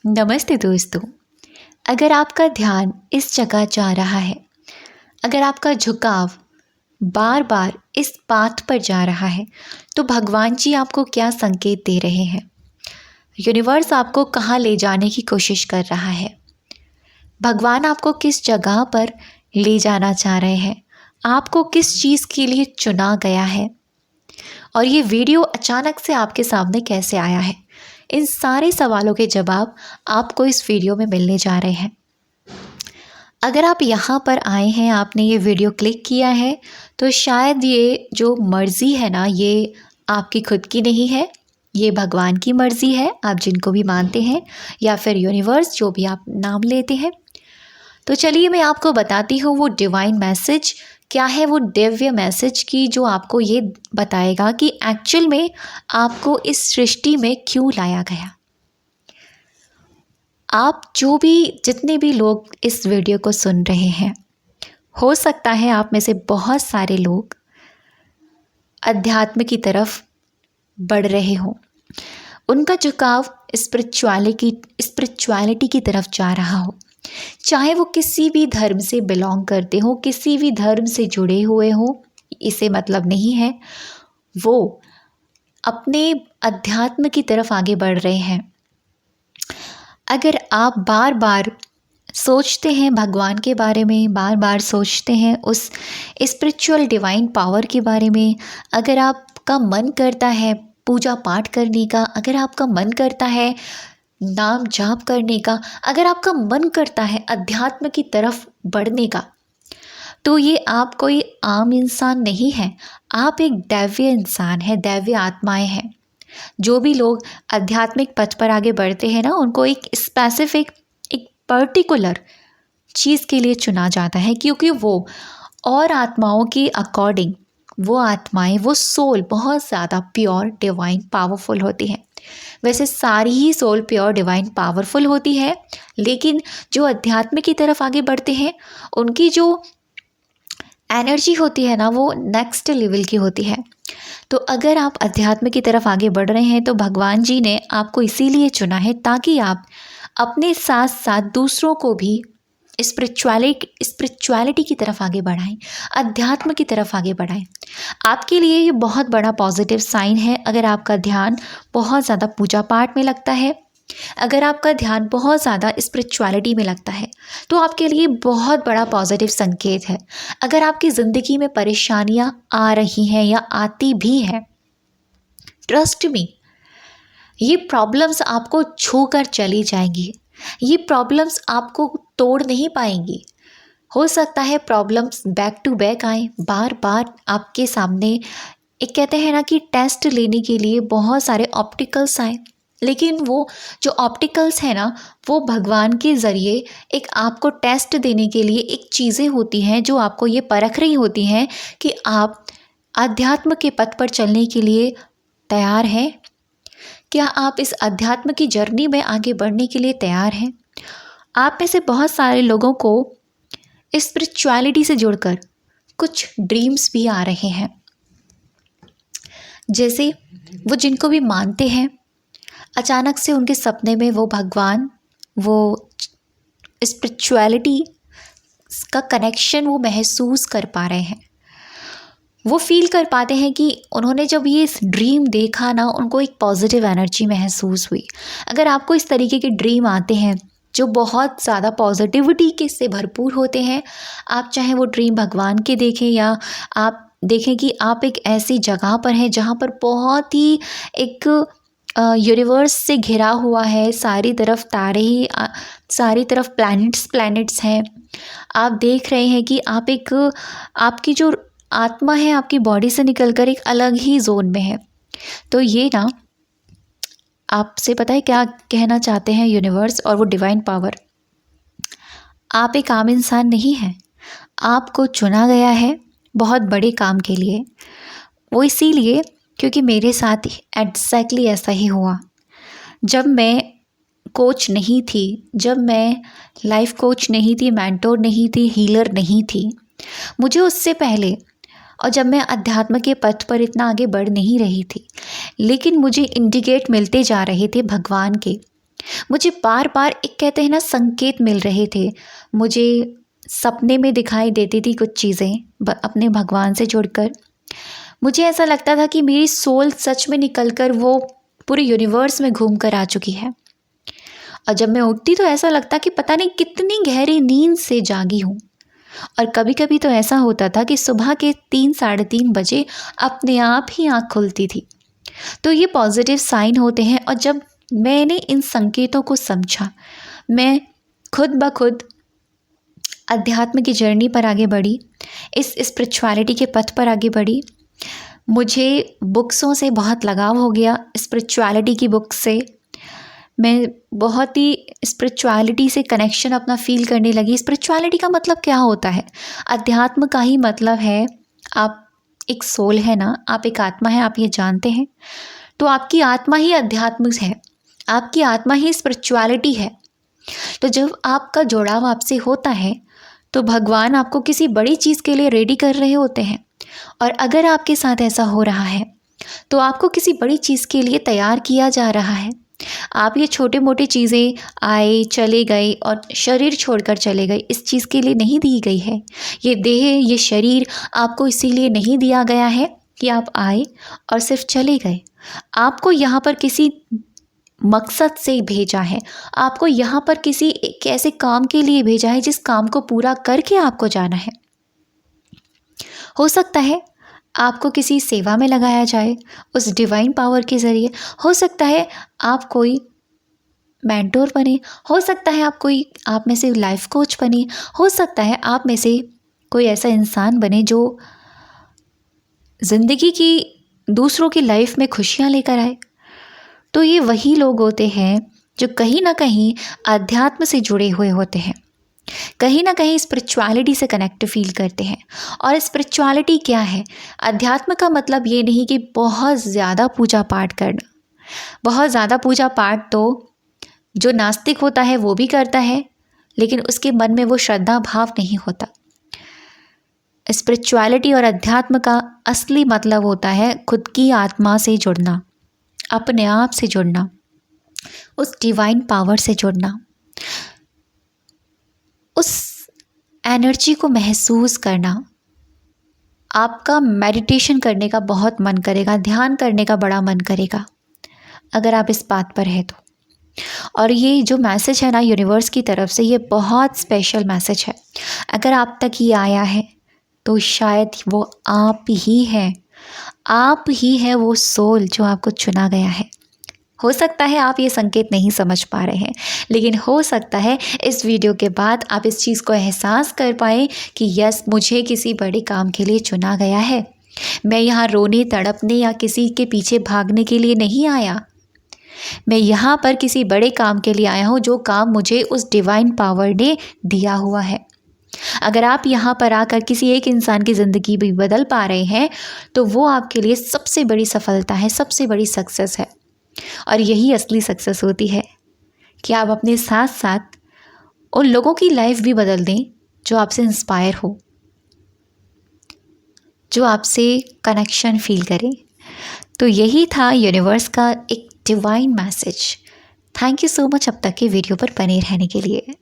नमस्ते दोस्तों। अगर आपका ध्यान इस जगह जा रहा है, अगर आपका झुकाव बार बार इस पाथ पर जा रहा है, तो भगवान जी आपको क्या संकेत दे रहे हैं? यूनिवर्स आपको कहाँ ले जाने की कोशिश कर रहा है? भगवान आपको किस जगह पर ले जाना चाह रहे हैं? आपको किस चीज़ के लिए चुना गया है? और ये वीडियो अचानक से आपके सामने कैसे आया है? इन सारे सवालों के जवाब आपको इस वीडियो में मिलने जा रहे हैं। अगर आप यहाँ पर आए हैं, आपने ये वीडियो क्लिक किया है, तो शायद ये जो मर्ज़ी है ना, ये आपकी खुद की नहीं है, ये भगवान की मर्ज़ी है, आप जिनको भी मानते हैं या फिर यूनिवर्स, जो भी आप नाम लेते हैं। तो चलिए मैं आपको बताती हूँ वो डिवाइन मैसेज क्या है, वो दिव्य मैसेज की जो आपको ये बताएगा कि एक्चुअल में आपको इस सृष्टि में क्यों लाया गया। आप जितने भी लोग इस वीडियो को सुन रहे हैं, हो सकता है आप में से बहुत सारे लोग अध्यात्म की तरफ बढ़ रहे हों, उनका झुकाव स्पिरिचुअलिटी की तरफ जा रहा हो, चाहे वो किसी भी धर्म से बिलोंग करते हो, किसी भी धर्म से जुड़े हुए हो, इसे मतलब नहीं है, वो अपने अध्यात्म की तरफ आगे बढ़ रहे हैं। अगर आप बार बार सोचते हैं भगवान के बारे में, बार बार सोचते हैं उस स्पिरिचुअल डिवाइन पावर के बारे में, अगर आपका मन करता है पूजा पाठ करने का, अगर आपका मन करता है नाम जाप करने का, अगर आपका मन करता है अध्यात्म की तरफ बढ़ने का, तो ये आप कोई आम इंसान नहीं है, आप एक दैवीय इंसान है, दैवीय आत्माएं हैं। जो भी लोग आध्यात्मिक पथ पर आगे बढ़ते हैं ना, उनको एक स्पेसिफिक, एक पर्टिकुलर चीज़ के लिए चुना जाता है, क्योंकि वो और आत्माओं के अकॉर्डिंग वो आत्माएं, वो सोल बहुत ज़्यादा प्योर डिवाइन पावरफुल होती हैं। वैसे सारी ही सोल प्योर डिवाइन पावरफुल होती है, लेकिन जो अध्यात्म की तरफ आगे बढ़ते हैं उनकी जो एनर्जी होती है ना, वो नेक्स्ट लेवल की होती है। तो अगर आप अध्यात्म की तरफ आगे बढ़ रहे हैं, तो भगवान जी ने आपको इसीलिए चुना है ताकि आप अपने साथ साथ दूसरों को भी स्पिरिचुअलिटी की तरफ आगे बढ़ाएं, अध्यात्म की तरफ आगे बढ़ाएं। आपके लिए ये बहुत बड़ा पॉजिटिव साइन है। अगर आपका ध्यान बहुत ज़्यादा पूजा पाठ में लगता है, अगर आपका ध्यान बहुत ज़्यादा स्पिरिचुअलिटी में लगता है, तो आपके लिए बहुत बड़ा पॉजिटिव संकेत है। अगर आपकी ज़िंदगी में परेशानियां आ रही हैं या आती भी हैं, ट्रस्ट मी, ये प्रॉब्लम्स आपको छू कर चली जाएंगी। ये प्रॉब्लम्स आपको तोड़ नहीं पाएंगी। हो सकता है प्रॉब्लम्स बैक टू बैक आए, बार बार आपके सामने, एक कहते हैं ना कि टेस्ट लेने के लिए बहुत सारे ऑप्टिकल्स आए, लेकिन वो जो ऑप्टिकल्स हैं ना, वो भगवान के ज़रिए एक आपको टेस्ट देने के लिए एक चीज़ें होती हैं जो आपको ये परख रही होती हैं कि आप अध्यात्म के पथ पर चलने के लिए तैयार हैं। क्या आप इस अध्यात्म की जर्नी में आगे बढ़ने के लिए तैयार हैं? आप में से बहुत सारे लोगों को स्पिरिचुअलिटी से जुड़कर कुछ ड्रीम्स भी आ रहे हैं, जैसे वो जिनको भी मानते हैं, अचानक से उनके सपने में वो भगवान, वो स्पिरिचुअलिटी का कनेक्शन वो महसूस कर पा रहे हैं। वो फील कर पाते हैं कि उन्होंने जब ये ड्रीम देखा ना, उनको एक पॉजिटिव एनर्जी महसूस हुई। अगर आपको इस तरीके के ड्रीम आते हैं जो बहुत ज़्यादा पॉजिटिविटी के से भरपूर होते हैं, आप चाहे वो ड्रीम भगवान के देखें या आप देखें कि आप एक ऐसी जगह पर हैं जहाँ पर बहुत ही एक यूनिवर्स से घिरा हुआ है, सारी तरफ तारे ही, सारी तरफ प्लैनेट्स हैं। आप देख रहे हैं कि आप एक, आपकी जो आत्मा है आपकी बॉडी से निकलकर एक अलग ही जोन में है। तो ये ना आपसे पता है क्या कहना चाहते हैं यूनिवर्स और वो डिवाइन पावर? आप एक आम इंसान नहीं हैं, आपको चुना गया है बहुत बड़े काम के लिए। वो इसीलिए क्योंकि मेरे साथ एग्जैक्टली ऐसा ही हुआ। जब मैं कोच नहीं थी, जब मैं लाइफ कोच नहीं थी, मेंटोर नहीं थी, हीलर नहीं थी, मुझे उससे पहले, और जब मैं अध्यात्म के पथ पर इतना आगे बढ़ नहीं रही थी, लेकिन मुझे इंडिकेट मिलते जा रहे थे भगवान के मुझे बार बार एक कहते हैं ना संकेत मिल रहे थे। मुझे सपने में दिखाई देती थी कुछ चीज़ें अपने भगवान से जुड़कर। मुझे ऐसा लगता था कि मेरी सोल सच में निकलकर वो पूरे यूनिवर्स में घूम कर आ चुकी है। और जब मैं उठती तो ऐसा लगता कि पता नहीं कितनी गहरी नींद से जागी हूँ। और कभी कभी तो ऐसा होता था कि सुबह के 3-3:30 बजे अपने आप ही आँख खुलती थी। तो ये पॉजिटिव साइन होते हैं। और जब मैंने इन संकेतों को समझा, मैं खुद ब खुद अध्यात्म की जर्नी पर आगे बढ़ी, इस स्पिरिचुअलिटी के पथ पर आगे बढ़ी। मुझे बुक्सों से बहुत लगाव हो गया, स्पिरिचुअलिटी की बुक से। मैं बहुत ही स्पिरिचुअलिटी से कनेक्शन अपना फील करने लगी। स्पिरिचुअलिटी का मतलब क्या होता है? अध्यात्म का ही मतलब है, आप एक सोल है ना, आप एक आत्मा है, आप ये जानते हैं। तो आपकी आत्मा ही अध्यात्म है, आपकी आत्मा ही स्पिरिचुअलिटी है। तो जब आपका जुड़ाव आपसे होता है तो भगवान आपको किसी बड़ी चीज़ के लिए रेडी कर रहे होते हैं। और अगर आपके साथ ऐसा हो रहा है तो आपको किसी बड़ी चीज़ के लिए तैयार किया जा रहा है। आप ये छोटे मोटे चीज़ें आए चले गए और शरीर छोड़कर चले गए, इस चीज़ के लिए नहीं दी गई है। ये देह, ये शरीर आपको इसीलिए नहीं दिया गया है कि आप आए और सिर्फ चले गए। आपको यहाँ पर किसी मकसद से भेजा है, आपको यहाँ पर किसी एक ऐसे काम के लिए भेजा है जिस काम को पूरा करके आपको जाना है। हो सकता है आपको किसी सेवा में लगाया जाए उस डिवाइन पावर के ज़रिए। हो सकता है आप कोई मेंटोर बने, हो सकता है आप में से लाइफ कोच बने, हो सकता है आप में से कोई ऐसा इंसान बने जो ज़िंदगी की दूसरों की लाइफ में खुशियाँ लेकर आए। तो ये वही लोग होते हैं जो कहीं ना कहीं अध्यात्म से जुड़े हुए होते हैं, कहीं ना कहीं स्पिरिचुअलिटी से कनेक्ट फील करते हैं। और स्पिरिचुअलिटी क्या है? अध्यात्म का मतलब ये नहीं कि बहुत ज़्यादा पूजा पाठ करना। बहुत ज़्यादा पूजा पाठ तो जो नास्तिक होता है वो भी करता है, लेकिन उसके मन में वो श्रद्धा भाव नहीं होता। स्पिरिचुअलिटी और अध्यात्म का असली मतलब होता है खुद की आत्मा से जुड़ना, अपने आप से जुड़ना, उस डिवाइन पावर से जुड़ना, उस एनर्जी को महसूस करना। आपका मेडिटेशन करने का बहुत मन करेगा, ध्यान करने का बड़ा मन करेगा अगर आप इस बात पर है तो। और ये जो मैसेज है ना यूनिवर्स की तरफ से, ये बहुत स्पेशल मैसेज है। अगर आप तक ये आया है तो शायद वो आप ही हैं, आप ही हैं वो सोल जो आपको चुना गया है। हो सकता है आप ये संकेत नहीं समझ पा रहे हैं, लेकिन हो सकता है इस वीडियो के बाद आप इस चीज़ को एहसास कर पाएँ कि यस, मुझे किसी बड़े काम के लिए चुना गया है। मैं यहाँ रोने तड़पने या किसी के पीछे भागने के लिए नहीं आया। मैं यहाँ पर किसी बड़े काम के लिए आया हूँ, जो काम मुझे उस डिवाइन पावर ने दिया हुआ है। अगर आप यहाँ पर आकर किसी एक इंसान की ज़िंदगी भी बदल पा रहे हैं तो वो आपके लिए सबसे बड़ी सफलता है, सबसे बड़ी सक्सेस है। और यही असली सक्सेस होती है कि आप अपने साथ साथ उन लोगों की लाइफ भी बदल दें जो आपसे इंस्पायर हो, जो आपसे कनेक्शन फील करें। तो यही था यूनिवर्स का एक divine message. Thank you so much अब तक के वीडियो पर बने रहने के लिए।